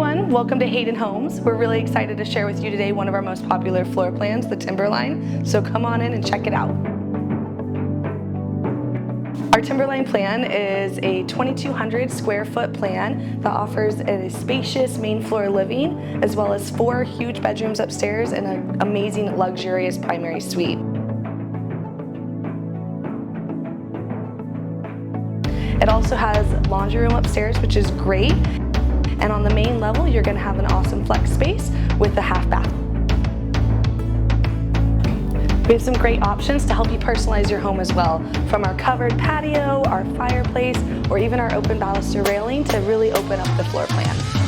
everyone, welcome to Hayden Homes. We're really excited to share with you today one of our most popular floor plans, the Timberline. So come on in and check it out. Our Timberline plan is a 2,200 square foot plan that offers a spacious main floor living as well as 4 huge bedrooms upstairs and an amazing luxurious primary suite. It also has laundry room upstairs, which is great. And on the main level, you're going to have an awesome flex space with the half bath. We have some great options to help you personalize your home as well, from our covered patio, our fireplace, or even our open baluster railing to really open up the floor plan.